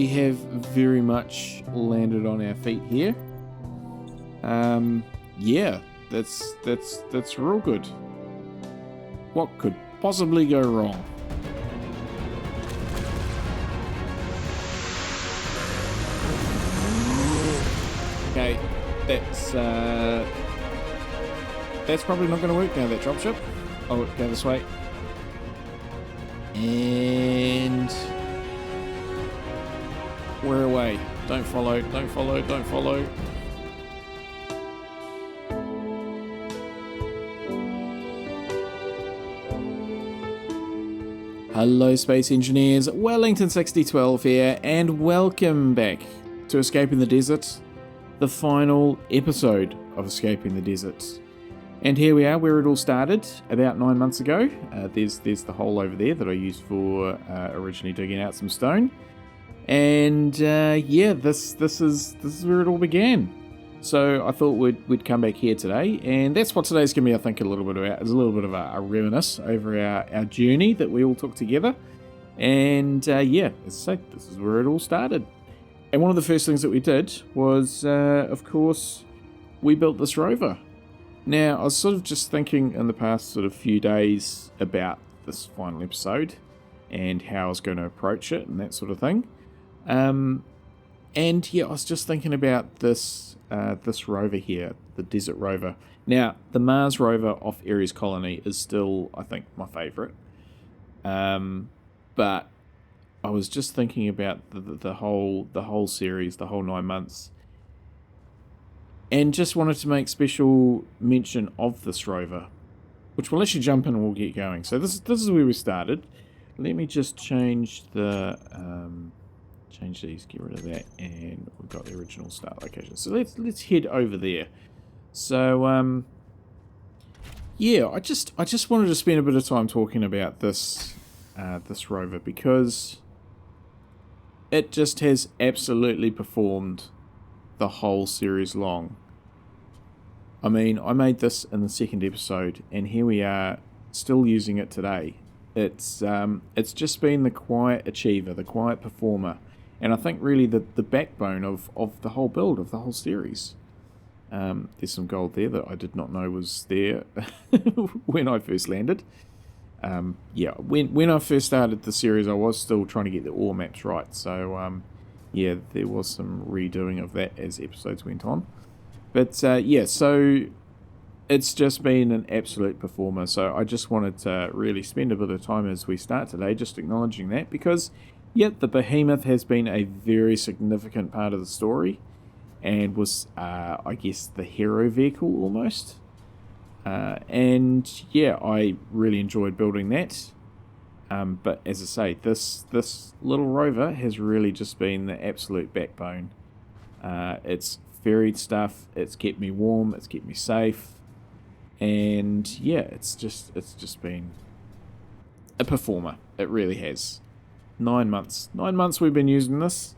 we have very much landed on our feet here. Yeah, that's real good. What could possibly go wrong? Okay, that's probably not going to work now, that dropship. Oh, go this way. And we're away. Don't follow, don't follow, don't follow. Hello Space Engineers, Wellington6012 here, and welcome back to Escaping the Desert, the final episode of Escaping the Desert. And here we are, where it all started, about 9 months ago. There's the hole over there that I used for originally digging out some stone. And yeah, this is where it all began. So I thought we'd come back here today, and that's what today's going to be, I think, a little bit about. It's a little bit of a reminisce over our journey that we all took together. And yeah, as I say, this is where it all started. And one of the first things that we did was, of course, we built this rover. Now, I was sort of just thinking in the past sort of few days about this final episode and how I was going to approach it and that sort of thing. And yeah, I was just thinking about this rover here, the Desert Rover. Now, the Mars rover off Ares Colony is still, I think, my favourite. But I was just thinking about the whole series, the whole 9 months, and just wanted to make special mention of this rover, which we'll actually jump in and we'll get going. So this is where we started. Let me just change the change these, get rid of that, and we've got the original start location. So let's head over there. So yeah, I just wanted to spend a bit of time talking about this rover, because it just has absolutely performed the whole series long. I mean, I made this in the second episode, and here we are, still using it today. It's just been the quiet achiever, the quiet performer, and I think really the backbone of the whole build, of the whole series. There's some gold there that I did not know was there when I first landed. Yeah, when I first started the series, I was still trying to get the ore maps right, so yeah, there was some redoing of that as episodes went on. But yeah, so it's just been an absolute performer, so I just wanted to really spend a bit of time as we start today just acknowledging that, because yeah, the Behemoth has been a very significant part of the story, and was I guess the hero vehicle almost. And yeah, I really enjoyed building that. But as I say, this little rover has really just been the absolute backbone. It's ferried stuff, it's kept me warm, it's kept me safe, and yeah, it's just been a performer. It really has. 9 months we've been using this.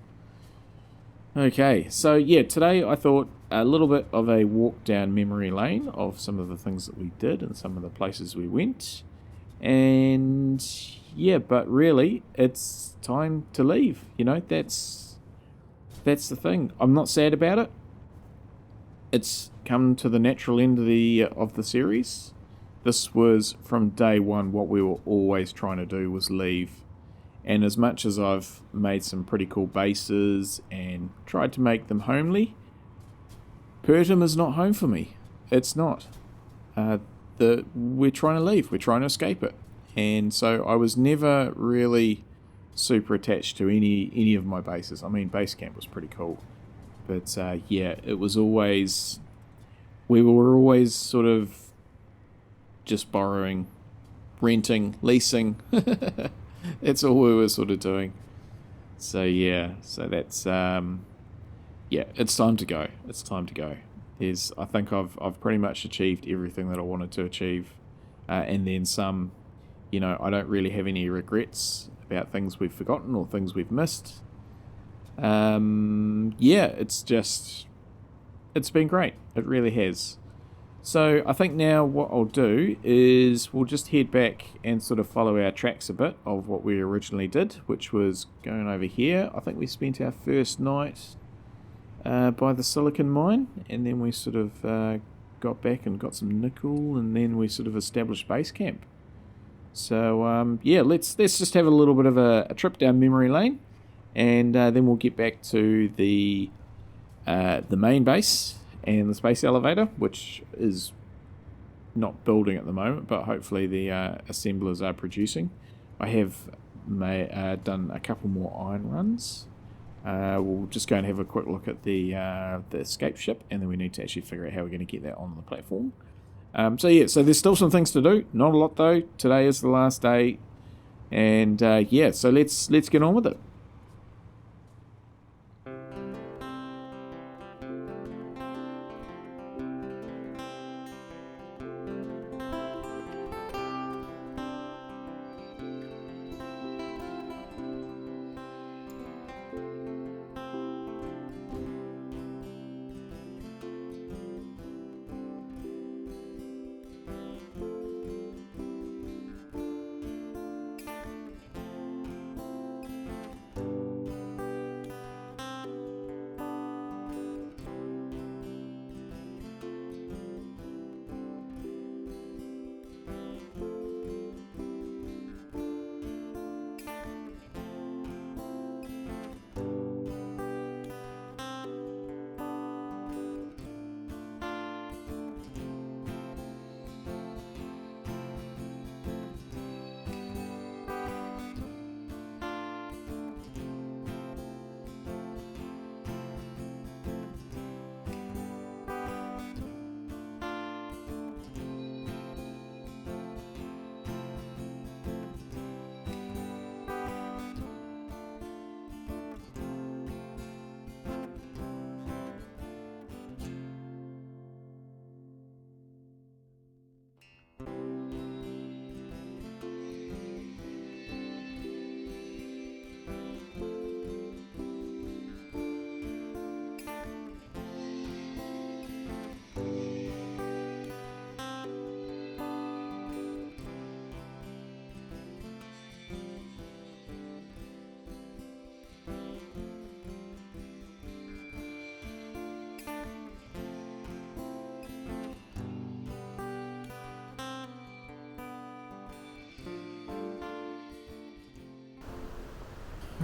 Okay, so yeah, today I thought a little bit of a walk down memory lane of some of the things that we did and some of the places we went. And yeah, but really, it's time to leave. You know, that's the thing. I'm not sad about it. It's come to the natural end of the series. This was, from day one, what we were always trying to do, was leave. And as much as I've made some pretty cool bases and tried to make them homely, Pertam is not home for me. It's not. We're trying to leave. We're trying to escape it. And so I was never really super attached to any of my bases. I mean, base camp was pretty cool. But yeah, it was always... We were always sort of just borrowing, renting, leasing. That's all we were sort of doing. So yeah, so that's... yeah, it's time to go. It's time to go. I think I've pretty much achieved everything that I wanted to achieve, and then some. You know, I don't really have any regrets about things we've forgotten or things we've missed. Yeah, it's been great. It really has. So I think now what I'll do is we'll just head back and sort of follow our tracks a bit of what we originally did, which was going over here. I think we spent our first night by the silicon mine, and then we sort of got back and got some nickel, and then we sort of established base camp. So yeah, let's just have a little bit of a trip down memory lane, and then we'll get back to the main base and the space elevator, which is not building at the moment, but hopefully the assemblers are producing. I have done a couple more iron runs. We'll just go and have a quick look at the escape ship, and then we need to actually figure out how we're going to get that on the platform. So yeah, so there's still some things to do. Not a lot though. Today is the last day, and yeah, so let's get on with it.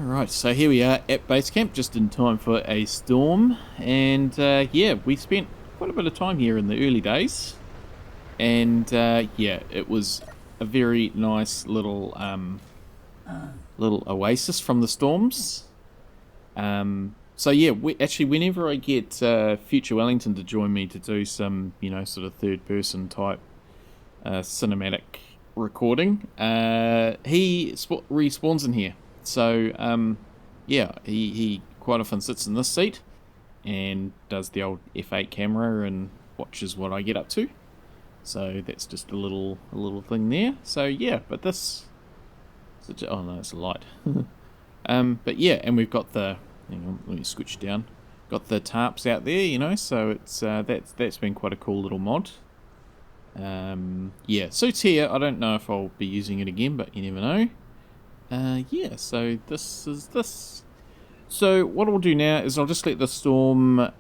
Alright, so here we are at base camp, just in time for a storm, and yeah, we spent quite a bit of time here in the early days, and yeah, it was a very nice little oasis from the storms. So yeah, whenever I get Future Wellington to join me to do some, sort of third-person type cinematic recording, he respawns in here. So, yeah, he quite often sits in this seat and does the old F8 camera and watches what I get up to. So that's just a little thing there. So yeah, but this, oh no, it's a light. But yeah, and we've got the, hang on, let me switch down. Got the tarps out there, so it's that's been quite a cool little mod. Yeah, suits here. I don't know if I'll be using it again, but you never know. Yeah, so this is this. So what I'll do now is I'll just let the storm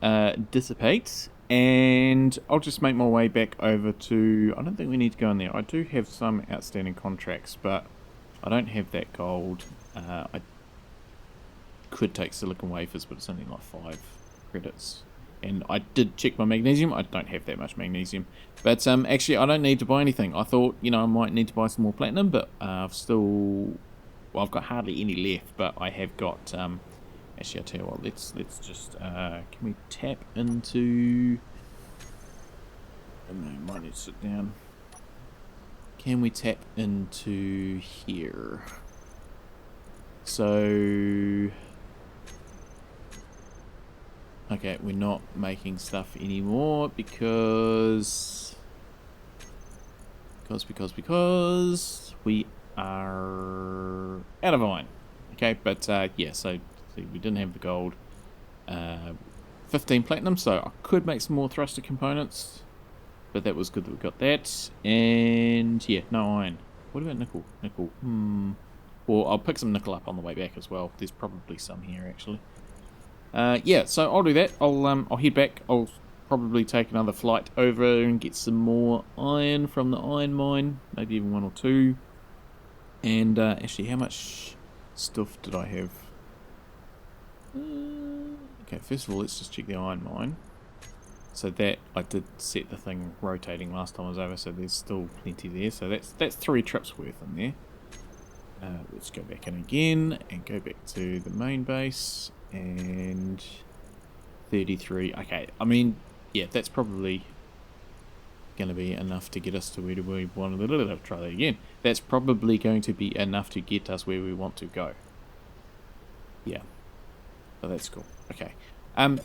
dissipate, and I'll just make my way back over to, I don't think we need to go in there. I do have some outstanding contracts, but I don't have that gold. I could take silicon wafers, but it's only like 5 credits. And I did check my magnesium. I don't have that much magnesium. But actually, I don't need to buy anything. I thought, I might need to buy some more platinum, but I've still... Well, I've got hardly any left, but I have got... actually, I'll tell you what, let's just... can we tap into... I might need to sit down. Can we tap into here? So... Okay, we're not making stuff anymore because we are out of iron. Okay, but yeah, so see, we didn't have the gold. 15 platinum, so I could make some more thruster components. But that was good that we got that. And yeah, no iron. What about nickel? Nickel. Well, I'll pick some nickel up on the way back as well. There's probably some here actually. Yeah, so I'll do that. I'll head back. I'll probably take another flight over and get some more iron from the iron mine, maybe even 1 or 2. And actually, how much stuff did I have? Okay, first of all, let's just check the iron mine. So that, I did set the thing rotating last time I was over, so there's still plenty there. So that's 3 trips worth in there. Let's go back in again and go back to the main base. And 33. Okay, I mean, yeah, that's probably going to be enough to get us to where we want to try that again. That's probably going to be enough to get us where we want to go. Yeah. So that's cool. Okay.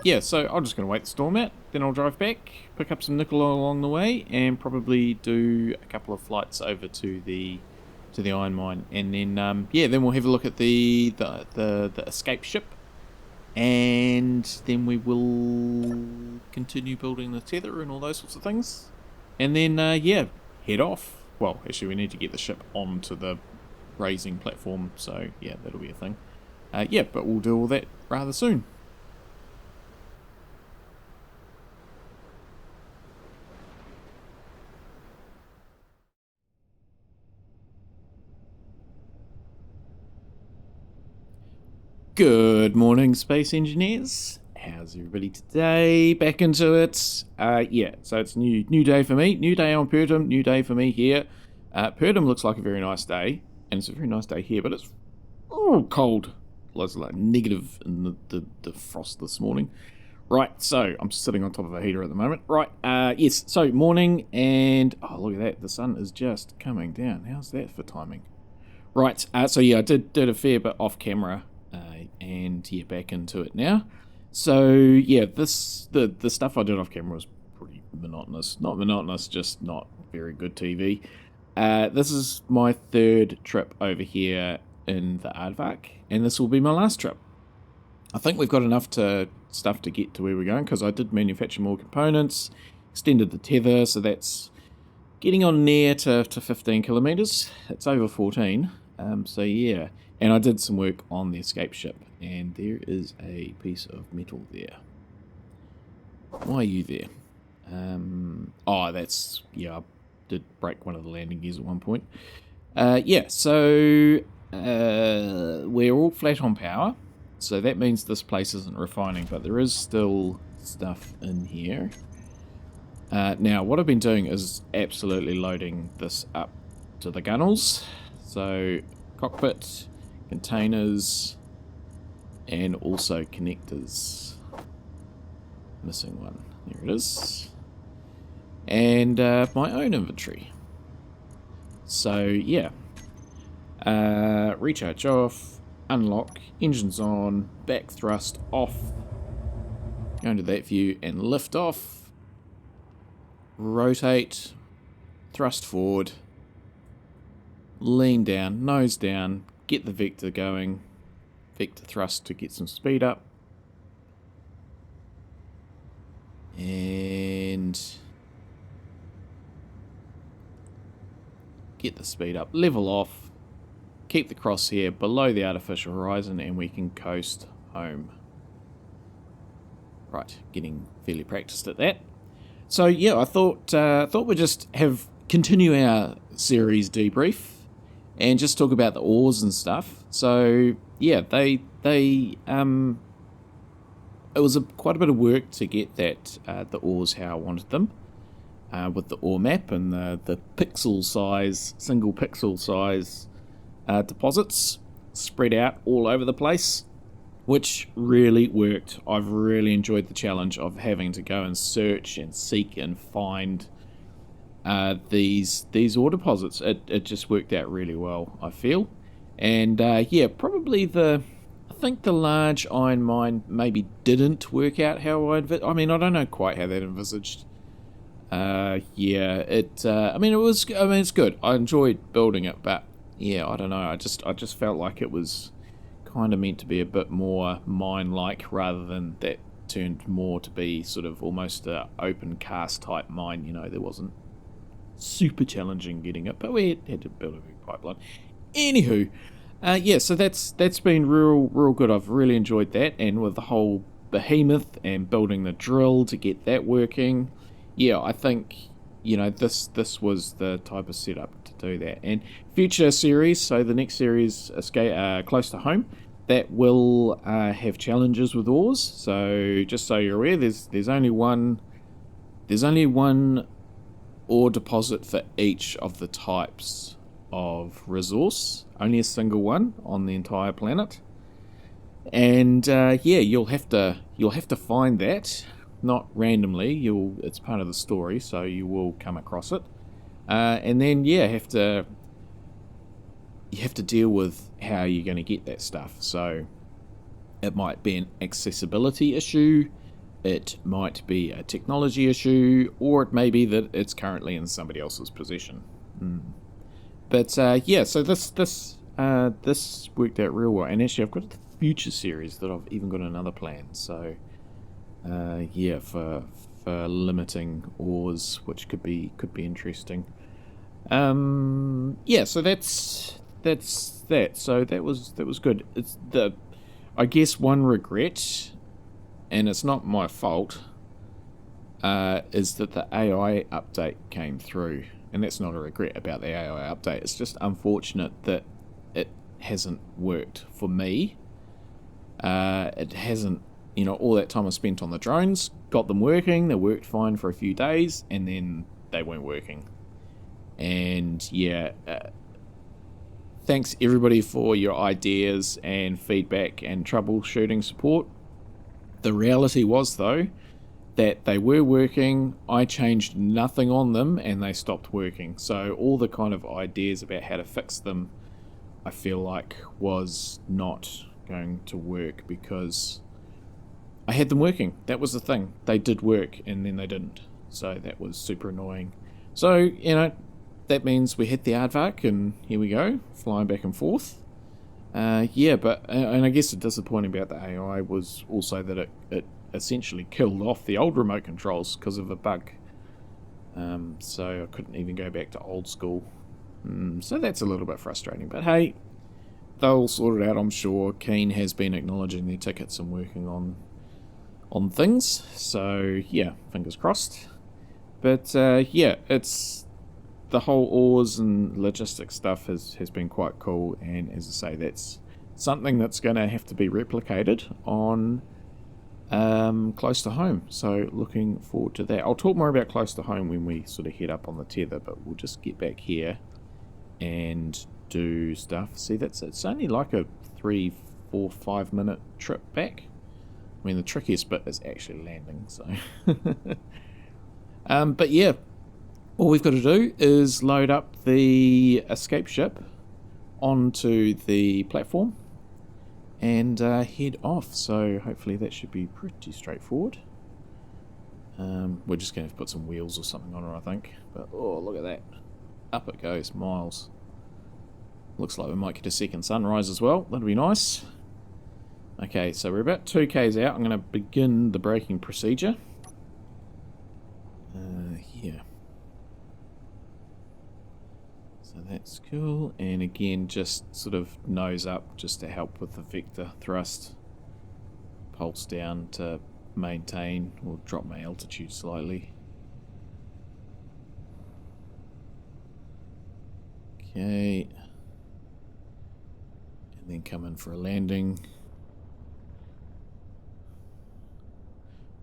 Yeah, so I'm just going to wait the storm out, then I'll drive back, pick up some nickel along the way, and probably do a couple of flights over to the iron mine, and then yeah, then we'll have a look at the escape ship, and then we will continue building the tether and all those sorts of things, and then yeah, head off. Well, actually, we need to get the ship onto the raising platform, so yeah, that'll be a thing. Yeah, but we'll do all that rather soon. Good morning, space engineers. How's everybody today? Back into it. Yeah, so it's new day for me. New day on Pertam. New day for me here. Pertam looks like a very nice day, and it's a very nice day here, but it's cold. It's like negative in the frost this morning. Right, so I'm sitting on top of a heater at the moment. Right, yes, so morning, and oh, look at that. The sun is just coming down. How's that for timing? Right, so yeah, I did a fair bit off camera. And yeah, back into it now. So yeah, the stuff I did off camera was pretty monotonous. Not monotonous, just not very good TV. This is my 3rd trip over here in the aardvark, and this will be my last trip. I think we've got enough stuff to get to where we're going, because I did manufacture more components, extended the tether, so that's getting on near to 15 kilometers. It's over 14. So yeah, and I did some work on the escape ship, and there is a piece of metal there. Why are you there? Oh, that's, yeah, I did break one of the landing gears at one point. Yeah, so we're all flat on power, so that means this place isn't refining, but there is still stuff in here. Now, what I've been doing is absolutely loading this up to the gunnels. So, cockpit, containers, and also connectors. Missing one. There it is. And my own inventory. So, yeah. Recharge off, unlock, engines on, back thrust off. Go into that view and lift off. Rotate, thrust forward. Lean down, nose down, get the vector going, vector thrust to get some speed up, and get the speed up, level off, keep the crosshair below the artificial horizon, and we can coast home. Right, getting fairly practiced at that. So yeah, I thought we'd just continue our series debrief and just talk about the ores and stuff. So yeah, it was quite a bit of work to get that the ores how I wanted them, with the ore map and the pixel size, single pixel size deposits spread out all over the place, which really worked. I've really enjoyed the challenge of having to go and search and seek and find these ore deposits. It just worked out really well, I feel. And yeah, probably I think the large iron mine maybe didn't work out how I mean, I don't know quite how that envisaged. Yeah, I mean, it's good. I enjoyed building it, but yeah, I don't know. I just felt like it was kind of meant to be a bit more mine-like rather than that turned more to be sort of almost a open cast type mine. You know, there wasn't super challenging getting it, but we had to build a big pipeline. Anywho, yeah, so that's been real good. I've really enjoyed that, and with the whole behemoth and building the drill to get that working, yeah, I think, you know, this was the type of setup to do that. And future series, so the next series, Close to Home, that will have challenges with ores. So just so you're aware, there's only one ore deposit for each of the types of resource, only a single one on the entire planet. And yeah, you'll have to find that, not randomly. It's part of the story, so you will come across it, and then yeah, you have to deal with how you're going to get that stuff. So it might be an accessibility issue, it might be a technology issue, or it may be that it's currently in somebody else's possession. But yeah, so this worked out real well, and actually I've got a future series that I've even got another plan. So yeah, for limiting ores, which could be interesting. Yeah, so that's that. So that was good. It's I guess one regret, and it's not my fault, is that the AI update came through. And that's not a regret about the AI update. It's just unfortunate that it hasn't worked for me. It hasn't, you know, all that time I spent on the drones, got them working. They worked fine for a few days, and then they weren't working. And yeah, thanks everybody for your ideas and feedback and troubleshooting support. The reality was, though, that they were working, I changed nothing on them, and they stopped working. So all the kind of ideas about how to fix them, I feel like, was not going to work because I had them working. That was the thing. They did work, and then they didn't. So that was super annoying. So, you know, that means we hit the aardvark, and here we go, flying back and forth. Yeah, but, and I guess the disappointing about the AI was also that it essentially killed off the old remote controls because of a bug. So I couldn't even go back to old school. So that's a little bit frustrating, but hey, they'll sort it out, I'm sure. Keen has been acknowledging their tickets and working on things, so yeah, fingers crossed. But yeah, it's the whole ores and logistics stuff has been quite cool, and as I say, that's something that's going to have to be replicated on Close to Home, so looking forward to that. I'll talk more about Close to Home when we sort of head up on the tether, but we'll just get back here and do stuff. See, it's only like a 3, 4, 5 minute trip back. I mean, the trickiest bit is actually landing, so but yeah, all we've got to do is load up the escape ship onto the platform and head off. So hopefully that should be pretty straightforward. We're just going to put some wheels or something on her, I think. But oh, look at that. Up it goes, miles. Looks like we might get a second sunrise as well. That'll be nice. Okay, so we're about 2k's out. I'm going to begin the braking procedure. Yeah. So that's cool. And again, just sort of nose up just to help with the vector thrust. Pulse down to maintain or drop my altitude slightly. Okay. And then come in for a landing.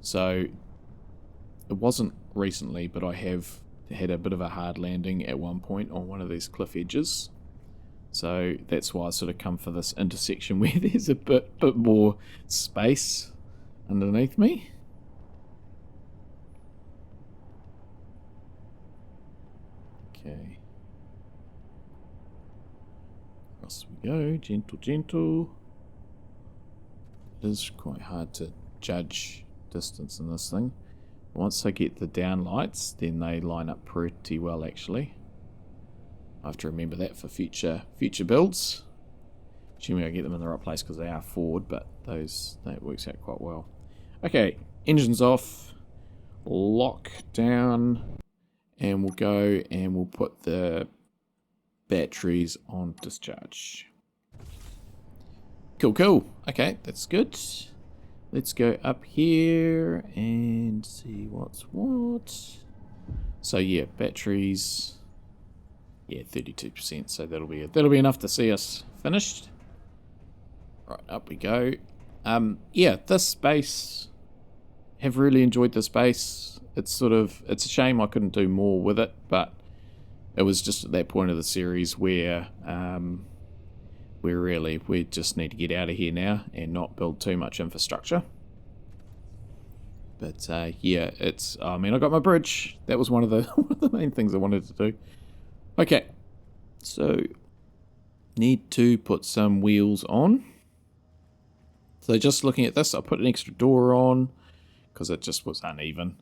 So it wasn't recently, but I have had a bit of a hard landing at one point on one of these cliff edges. So that's why I sort of come for this intersection where there's a bit more space underneath me. Okay. Across we go, gentle, gentle. It is quite hard to judge distance in this thing. Once I get the down lights, then they line up pretty well actually. I have to remember that for future builds. Assuming I get them in the right place because they are forward, but that works out quite well. Okay, engines off, lock down, and we'll go and we'll put the batteries on discharge. Cool, cool. Okay, that's good. Let's go up here and see what's what. So yeah, batteries. Yeah, 32%. So that'll be enough to see us finished. Right, up we go. Yeah, this space. Have really enjoyed the space. It's a shame I couldn't do more with it, but it was just at that point of the series where we just need to get out of here now and not build too much infrastructure. But yeah, I got my bridge. That was one of the main things I wanted to do. Okay, so need to put some wheels on. So just looking at this, I put an extra door on because it just was uneven.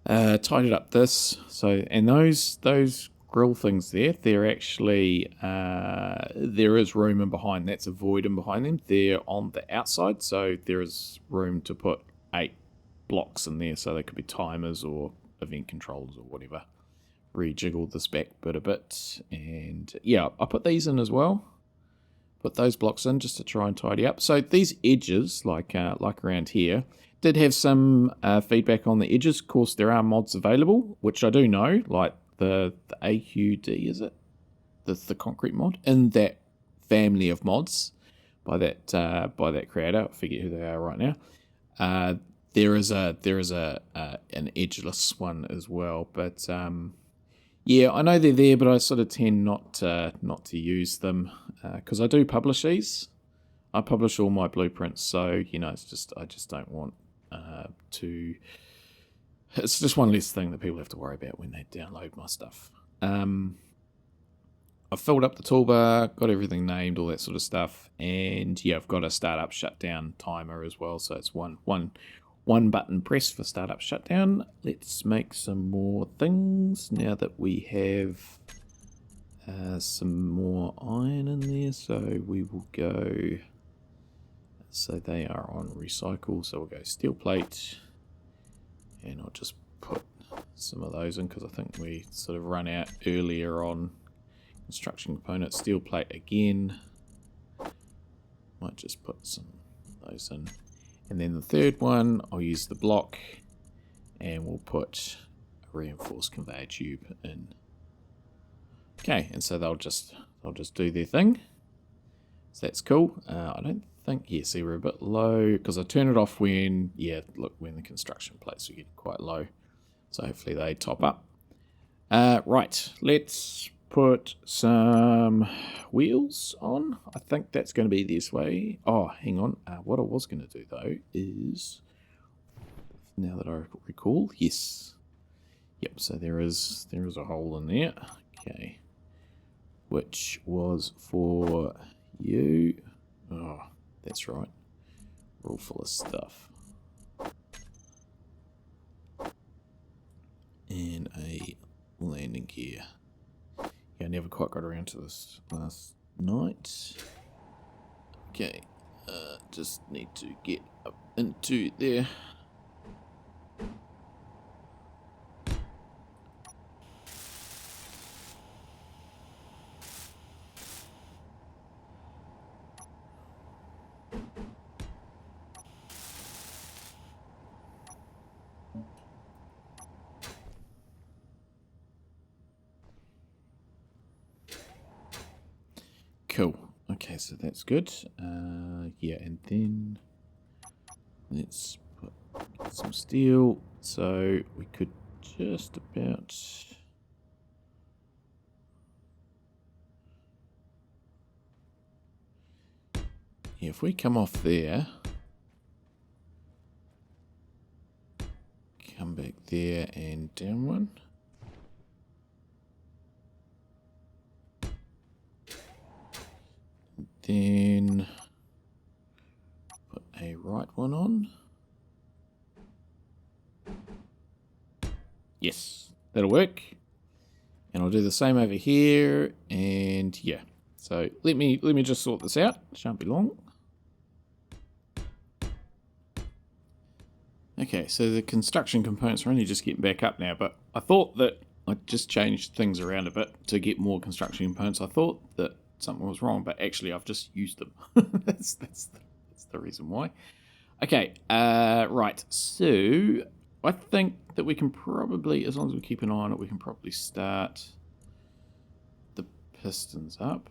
Tidied up this. So, and those grill things there, they're actually, there is room in behind. That's a void in behind them. They're on the outside, so there is room to put 8 blocks in there, so they could be timers or event controllers or whatever. Rejiggle this back bit a bit, and yeah, I put these in as well. Put those blocks in just to try and tidy up. So these edges, like around here, did have some feedback on the edges. Of course, there are mods available, which I do know, like the AQD, is it? The concrete mod in that family of mods by that creator. I forget who they are right now. There is an edgeless one as well, but yeah, I know they're there, but I sort of tend not to use them because I do publish these. I publish all my blueprints, so it's just I just don't want to. It's just one less thing that people have to worry about when they download my stuff. I've filled up the toolbar, got everything named, all that sort of stuff, and yeah, I've got a startup shutdown timer as well, so it's one button press for startup shutdown. Let's make some more things now that we have some more iron in there. So we will go, so they are on recycle, so we'll go steel plate, and I'll just put some of those in because I think we sort of run out earlier on construction components. Steel plate again, might just put some of those in. And then the third one, I'll use the block, and we'll put a reinforced conveyor tube in. Okay, and so they'll just do their thing. So that's cool. I don't think, yeah, see, we're a bit low because I turn it off when, yeah, look, when the construction plates are getting quite low. So hopefully they top up. Right, let's put some wheels on. I think that's going to be this way. Oh, hang on. What I was going to do though is, now that I recall, yes. Yep, so there is a hole in there. Okay. Which was for you. Oh, that's right. We're all full of stuff. And a landing gear. Yeah, I never quite got around to this last night. Okay, just need to get up into there. Cool. Okay, so that's good. Yeah, and then let's get some steel. So we could just about... Yeah, if we come off there, come back there and down one. Then put a right one on. Yes, that'll work. And I'll do the same over here. And yeah, so let me just sort this out. Shan't be long. Okay, so the construction components are only just getting back up now, but I thought that I just changed things around a bit to get more construction components. I thought that something was wrong, but actually I've just used them. that's the reason why. Okay, right, so I think that we can probably, as long as we keep an eye on it, we can probably start the pistons up.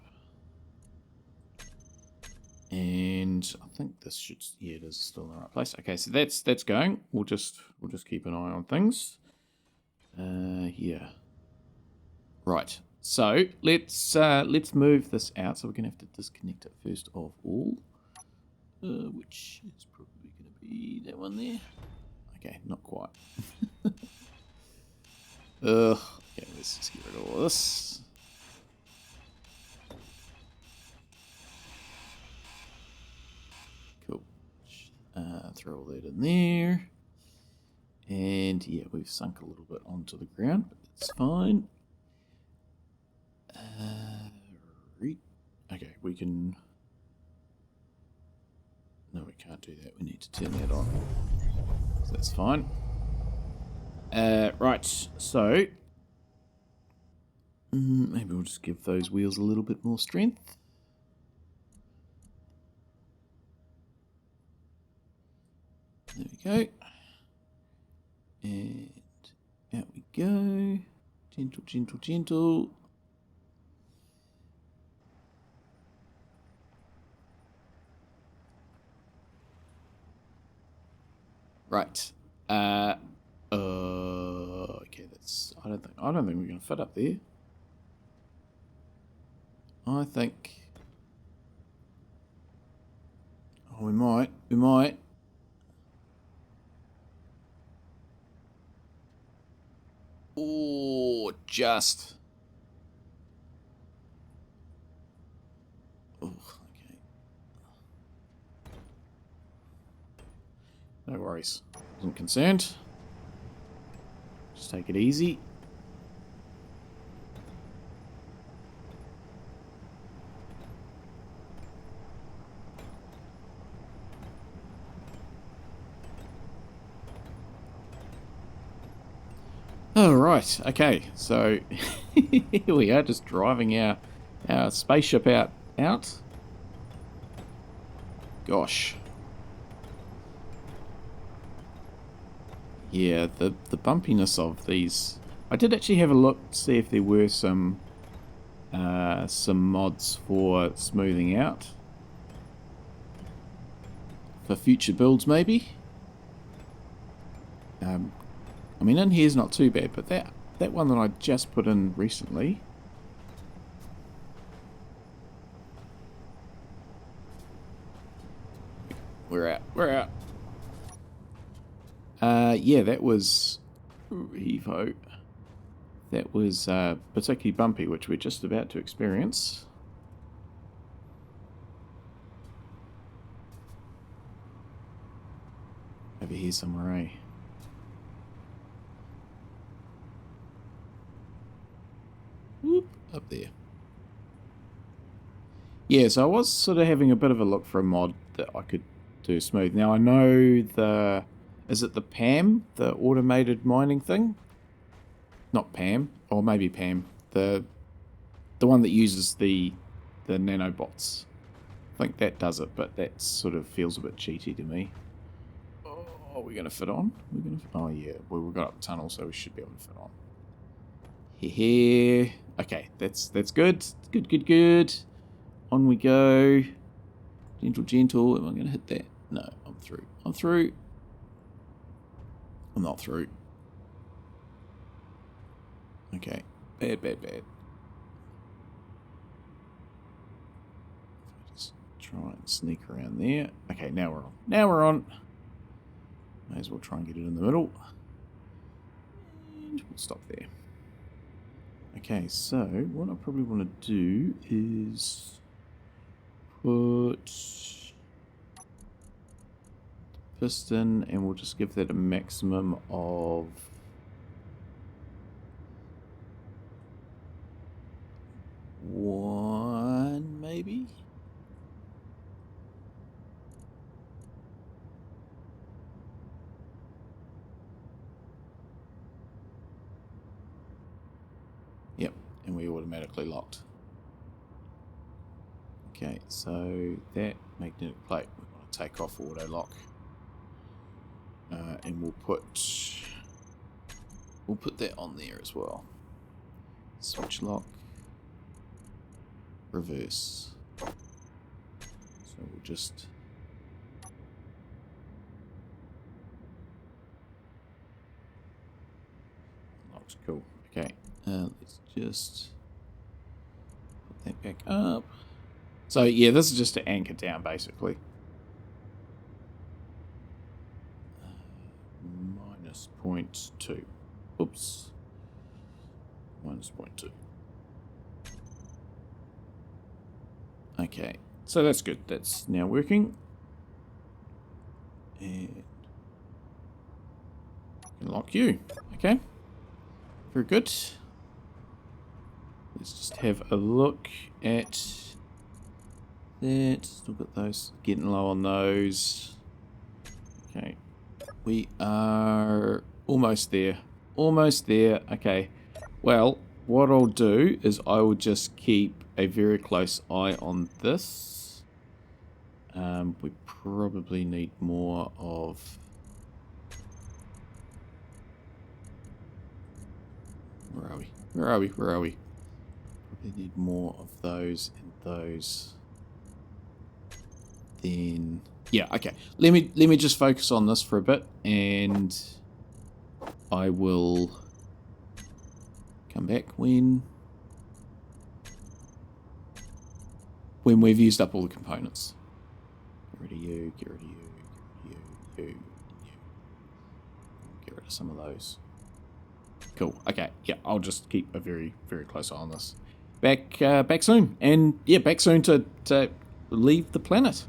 And I think this should, yeah, it is still in the right place. Okay, so that's going. We'll just keep an eye on things. Yeah. Right. So let's move this out. So we're gonna have to disconnect it first of all, which is probably gonna be that one there. Okay, not quite. Okay, let's just get rid of all this. Cool. Throw all that in there. And yeah, we've sunk a little bit onto the ground, but that's fine. Okay, we can... No, we can't do that. We need to turn that on. So that's fine. Right, so... maybe we'll just give those wheels a little bit more strength. There we go. And out we go. Gentle, gentle, gentle. Right. Okay, that's... I don't think we're gonna fit up there. I think... Oh, we might. Oh, just. Oh, okay. No worries. Wasn't concerned. Just take it easy. Oh, right. Okay, so here we are, just driving our spaceship out. Gosh. Yeah, the bumpiness of these. I did actually have a look to see if there were some mods for smoothing out for future builds, maybe. I mean, in here's not too bad, but that one that I just put in recently. We're out. Yeah, that was Evo. That was particularly bumpy, which we're just about to experience. Over here somewhere, eh? Whoop, up there. Yeah, so I was sort of having a bit of a look for a mod that I could do smooth. Now I know the... Is it the PAM? The automated mining thing? Not PAM, or maybe PAM. The one that uses the nanobots. I think that does it, but that sort of feels a bit cheaty to me. Oh, are we going to fit on? Oh yeah, well, we've got up the tunnel, so we should be able to fit on. Here. Okay, that's good. Good. On we go. Gentle. Am I going to hit that? No, I'm through. I'm not through. Okay. Bad. Just try and sneak around there. Okay, now we're on. May as well try and get it in the middle. And we'll stop there. Okay, so what I probably want to do is put piston, and we'll just give that a maximum of 1, maybe. Yep, and we automatically locked. Okay, so that magnetic plate we want to take off auto lock, and we'll put that on there as well. Switch lock, reverse. So we'll just locks. Cool. Okay, let's just put that back up. So yeah, this is just to anchor down basically. Minus 0.2. Oops. Minus 0.2. Okay, so that's good. That's now working. And lock you. Okay. Very good. Let's just have a look at that. Still got those. Getting low on those. Okay. We are almost there. Almost there. Okay. Well, what I'll do is I will just keep a very close eye on this. We probably need more of... Where are we? Where are we? Where are we? Probably need more of those and those. Then... Yeah, okay. Let me just focus on this for a bit, and I will come back when we've used up all the components. Get rid of you, get rid of you, get rid of you, you. Get rid of some of those. Cool. Okay. Yeah, I'll just keep a very, very close eye on this. Back soon, and yeah, back soon to leave the planet.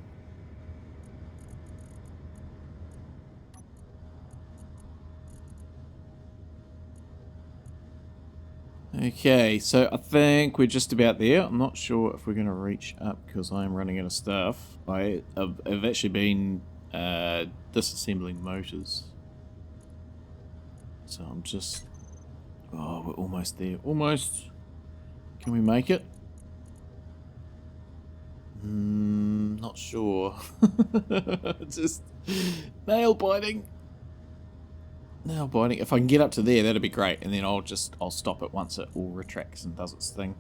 Okay, so I think we're just about there. I'm not sure if we're going to reach up because I'm running out of stuff. I've actually been disassembling motors. So I'm just... Oh, we're almost there. Almost. Can we make it? Not sure. Just nail biting. Nail biting. If I can get up to there, that'd be great, and then I'll stop it once it all retracts and does its thing.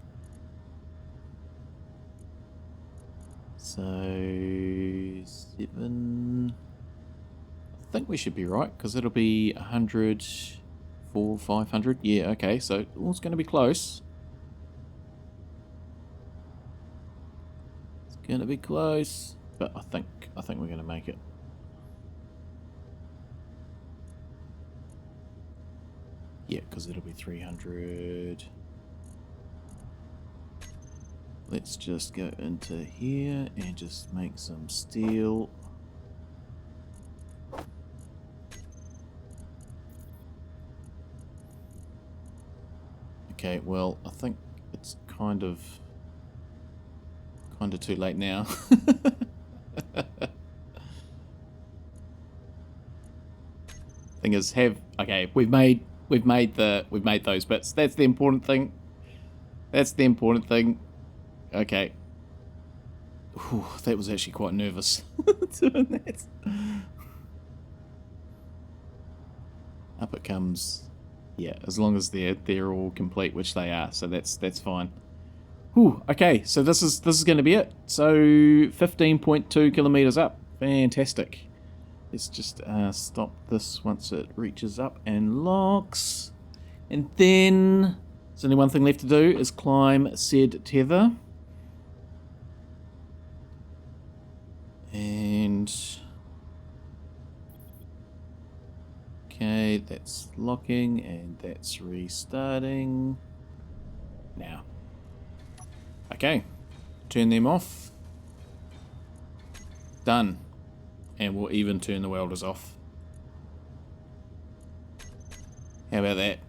So 7. I think we should be right because it'll be 100, 400, 500. Yeah, okay. So it's going to be close. It's going to be close, but I think we're going to make it. Yeah, because it'll be 300. Let's just go into here and just make some steel. Okay, well, I think it's kind of too late now. Thing is, okay, we've made those bits. That's the important thing. That's the important thing. Okay. Whew, that was actually quite nervous doing that. Up it comes. Yeah, as long as they're all complete, which they are, so that's fine. Whew, okay, so this is going to be it. So 15.2 kilometers up. Fantastic. Let's just stop this once it reaches up and locks. And then there's only one thing left to do is climb said tether. And okay, that's locking and that's restarting. Now. Okay. Turn them off. Done. And we'll even turn the welders off. How about that?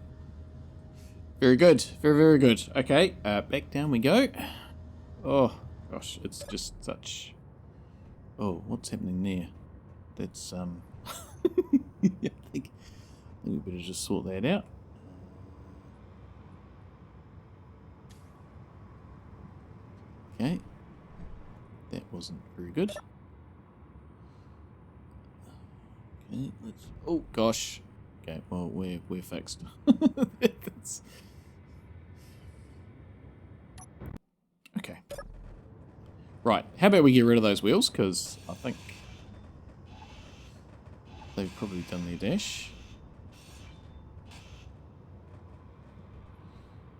Very good. Very, very good. Okay, back down we go. Oh, gosh, it's just such... Oh, what's happening there? That's, I think we better just sort that out. Okay. That wasn't very good. Okay, let's... Oh, gosh. Okay, well, we're fixed. That's... Okay. Right, how about we get rid of those wheels, because I think they've probably done their dash.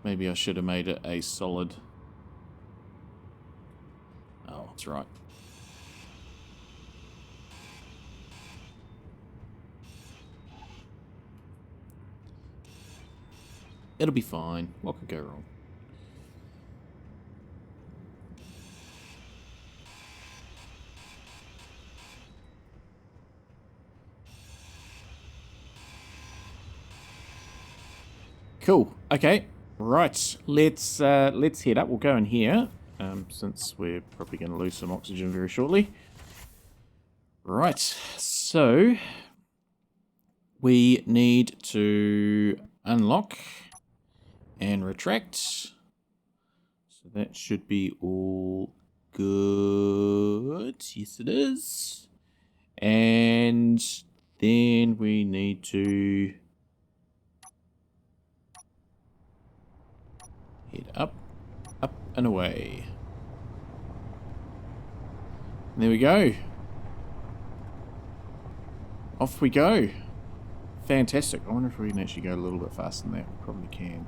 Maybe I should have made it a solid... Oh, that's right. It'll be fine. What could go wrong? Cool. Okay. Right. Let's head up. We'll go in here, since we're probably going to lose some oxygen very shortly. Right. So we need to unlock and retract. So that should be all good. Yes, it is. And then we need to head up, up and away. And there we go. Off we go. Fantastic. I wonder if we can actually go a little bit faster than that. We probably can.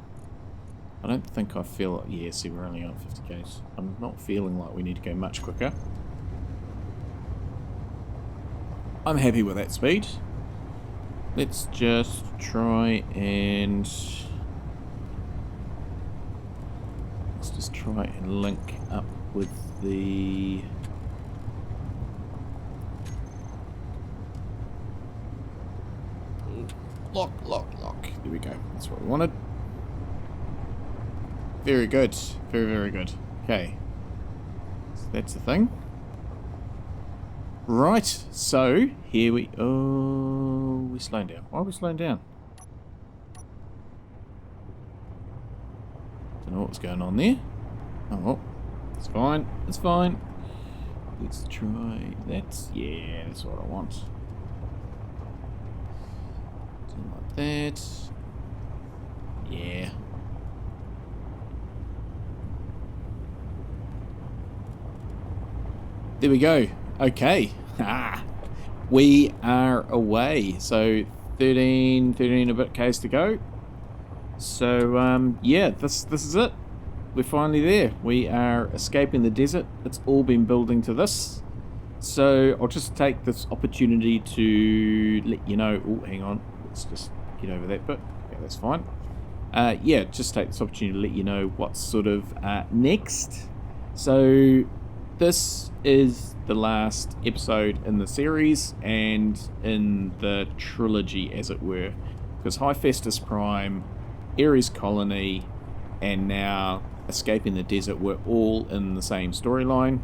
I don't think I feel... Yeah, see, we're only on 50 k's. I'm not feeling like we need to go much quicker. I'm happy with that speed. Let's just try and... Let's just try and link up with the... Lock, lock, lock. There we go. That's what we wanted. Very good. Very, very good. Okay. So that's the thing. Right. So, here we... Oh, we're slowing down. Why are we slowing down? Don't know what's going on there. Oh, well. It's fine. It's fine. Let's try... That's... Yeah, that's what I want. Something like that. Yeah. There we go. Okay. We are away. So 13 a bit k's to go. So yeah, this is it. We're finally there. We are escaping the desert. It's all been building to this. So I'll just take this opportunity to let you know. Oh, hang on. Let's just get over that bit. Okay, that's fine. Yeah, just take this opportunity to let you know what's sort of next. So this is the last episode in the series and in the trilogy, as it were, because Hephaestus Prime, Ares Colony, and now Escaping the Desert were all in the same storyline.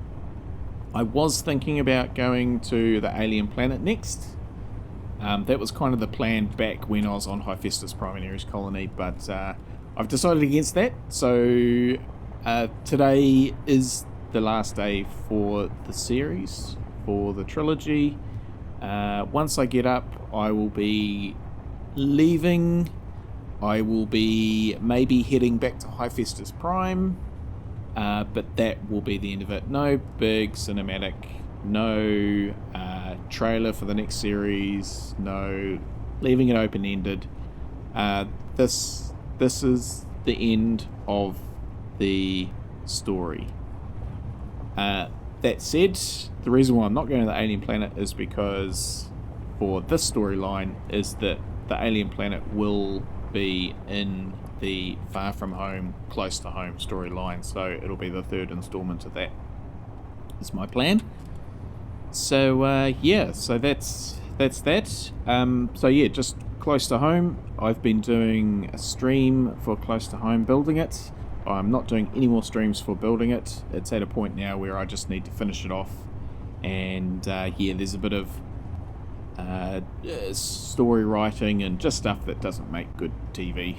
I was thinking about going to the alien planet next. That was kind of the plan back when I was on Hephaestus Prime and Ares Colony, but I've decided against that. So today is the last day for the series, for the trilogy. Once I get up, I will be leaving. I will be maybe heading back to Hephaestus Prime, but that will be the end of it. No big cinematic, no trailer for the next series, no leaving it open-ended. This is the end of the story. That said, the reason why I'm not going to the alien planet is because for this storyline is that the alien planet will be in the Far From Home, Close to Home storyline, so it'll be the third installment of that. Is my plan. So yeah, so that's that. So yeah, just Close to Home. I've been doing a stream for Close to Home building it. I'm not doing any more streams for building it. It's at a point now where I just need to finish it off. And yeah, there's a bit of story writing and just stuff that doesn't make good TV.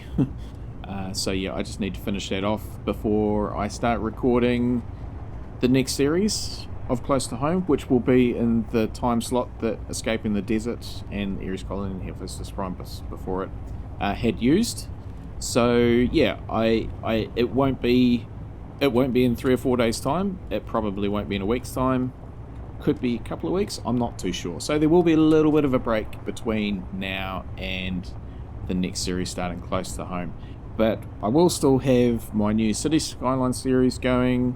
So yeah, I just need to finish that off before I start recording the next series of Close to Home, which will be in the time slot that Escaping the Desert and Ares Colony and Hephaestus Primus before it had used. So yeah, it won't be in 3 or 4 days' time. It probably won't be in a week's time. Could be a couple of weeks. I'm not too sure. So there will be a little bit of a break between now and the next series starting Close to Home. But I will still have my new City Skyline series going,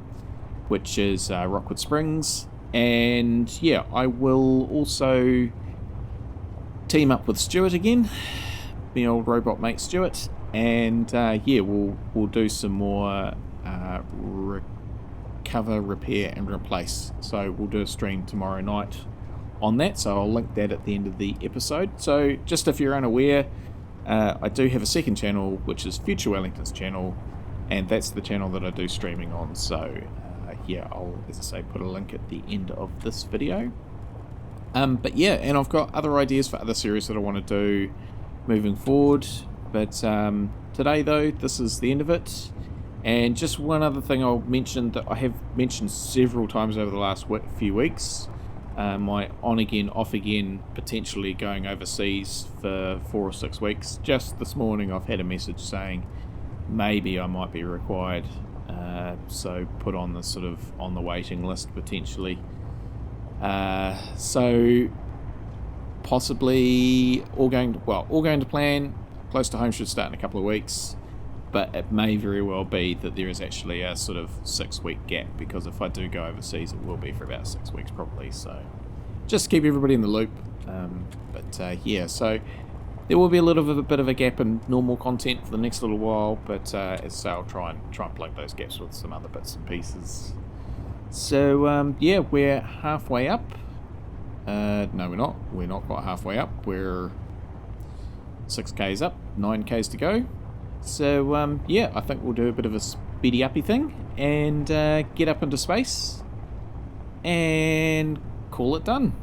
which is Rockwood Springs. And yeah, I will also team up with Stuart again, the old robot mate Stuart. And yeah, we'll do some more recover, repair and replace. So we'll do a stream tomorrow night on that, so I'll link that at the end of the episode. So just if you're unaware, I do have a second channel, which is Future Wellington's channel, and that's the channel that I do streaming on. So yeah, I'll, as I say, put a link at the end of this video. But yeah, and I've got other ideas for other series that I want to do moving forward, but today though, this is the end of it. And just one other thing I'll mention that I have mentioned several times over the last few weeks, my on again, off again, potentially going overseas for 4 or 6 weeks. Just this morning I've had a message saying maybe I might be required, so put on the sort of on the waiting list potentially. So possibly all going to plan. Close to Home should start in a couple of weeks. But it may very well be that there is actually a sort of 6-week gap, because if I do go overseas, it will be for about 6 weeks probably. So just to keep everybody in the loop. Yeah, so there will be a little bit of a gap in normal content for the next little while, but as I say, I'll try and plug those gaps with some other bits and pieces. So yeah, we're halfway up. No, we're not. We're not quite halfway up. We're 6Ks up, 9Ks to go. So, yeah, I think we'll do a bit of a speedy uppy thing and get up into space and call it done.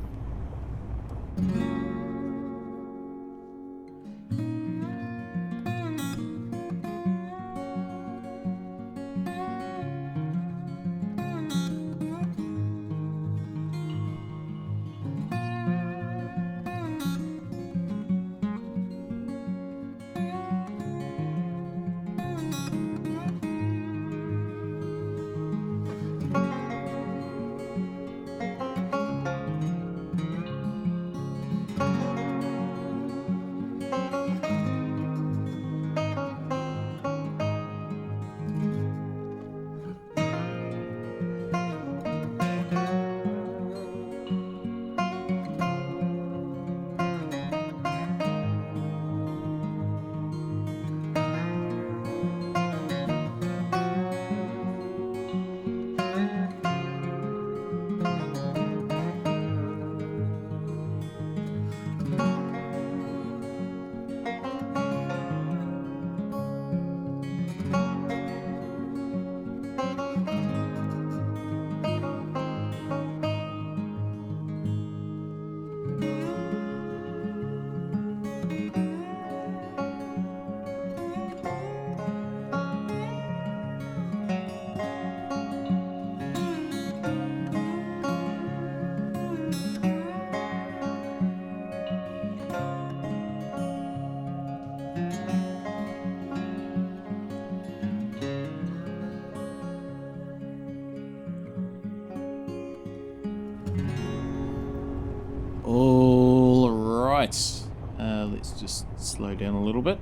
Let's just slow down a little bit.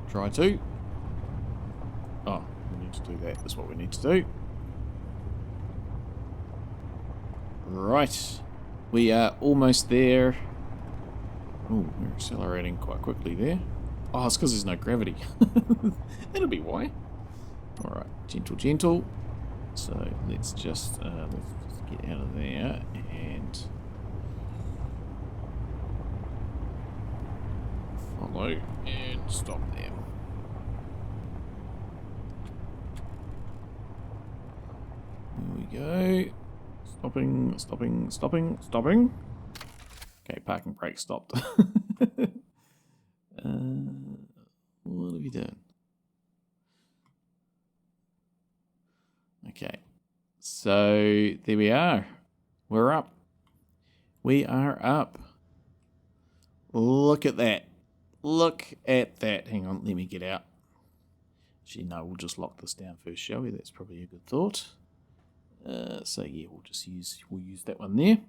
Try to. Oh, we need to do that. That's what we need to do. Right. We are almost there. Oh, we're accelerating quite quickly there. Oh, it's because there's no gravity. That'll be why. Alright, gentle, gentle. So let's just get out of there and follow and stop there. There we go. Stopping, stopping, stopping, stopping. Okay, parking brake stopped. What have you done? Okay, So there we are. We're up. We are up. Look at that. Look at that. Hang on, let me get out. Actually, no, we'll just lock this down first, shall we? That's probably a good thought. So yeah, we'll use that one there.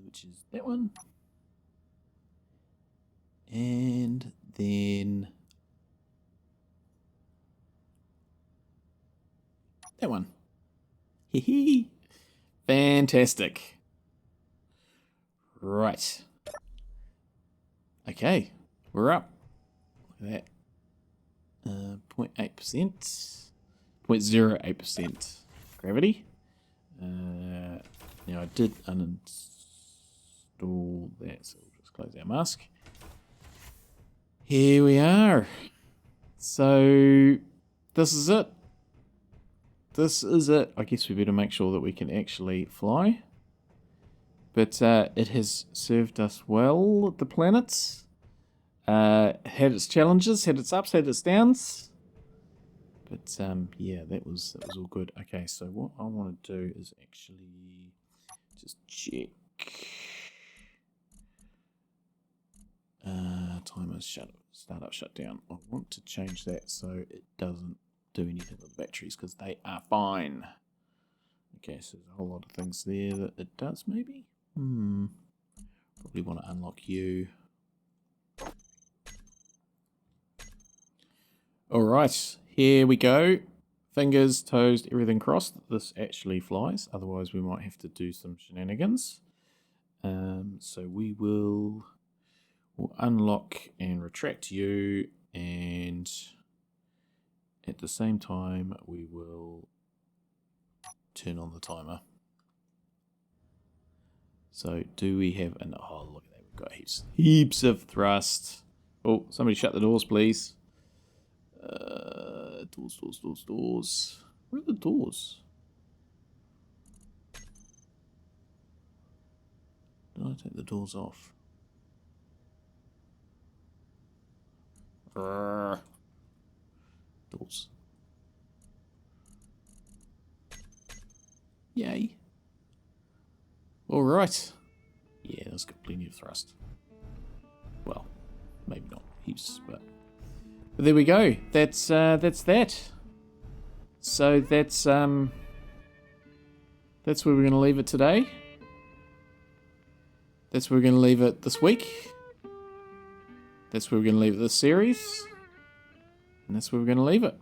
Which is that one. And then that one. Hee. Fantastic. Right. Okay, we're up. Look at that. 0.8%. 0.08% gravity. Now I did uninstall that, so we'll just close our mask. Here we are. So this is it. This is it. I guess we better make sure that we can actually fly. But it has served us well, the planets. Had its challenges, had its ups, had its downs. But yeah, that was all good. Okay, so what I want to do is actually just check. Timer start up, shut down. I want to change that so it doesn't do anything with batteries because they are fine. Okay, so there's a whole lot of things there that it does maybe. Probably want to unlock you. Alright, here we go. Fingers, toes, everything crossed. This actually flies. Otherwise we might have to do some shenanigans. So we'll unlock and retract you, and at the same time we will turn on the timer. So do we have an... Oh, look at that. We've got heaps of thrust. Oh, somebody shut the doors, please. Doors. Where are the doors? Did I take the doors off? Doors. Yay. Alright. Yeah, that's got plenty of thrust. Well, maybe not heaps, but there we go. That's that. So that's where we're going to leave it today. That's where we're going to leave it this week. That's where we're going to leave it this series. And that's where we're going to leave it.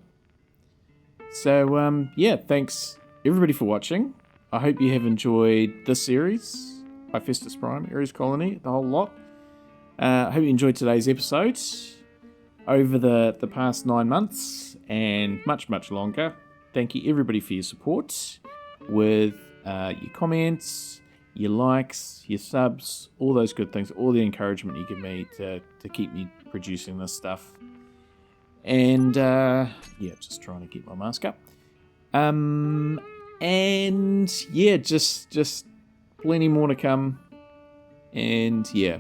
So, yeah, thanks everybody for watching. I hope you have enjoyed this series. Hephaestus Prime, Ares Colony, the whole lot. I hope you enjoyed today's episode. Over the past 9 months and much, much longer. Thank you everybody for your support with your comments, your likes, your subs, all those good things, all the encouragement you give me to keep me producing this stuff. And yeah, just trying to keep my mask up. And yeah, just plenty more to come. And yeah.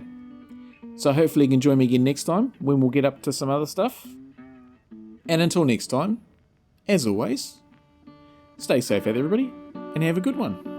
So hopefully you can join me again next time when we'll get up to some other stuff. And until next time, as always, stay safe out everybody and have a good one.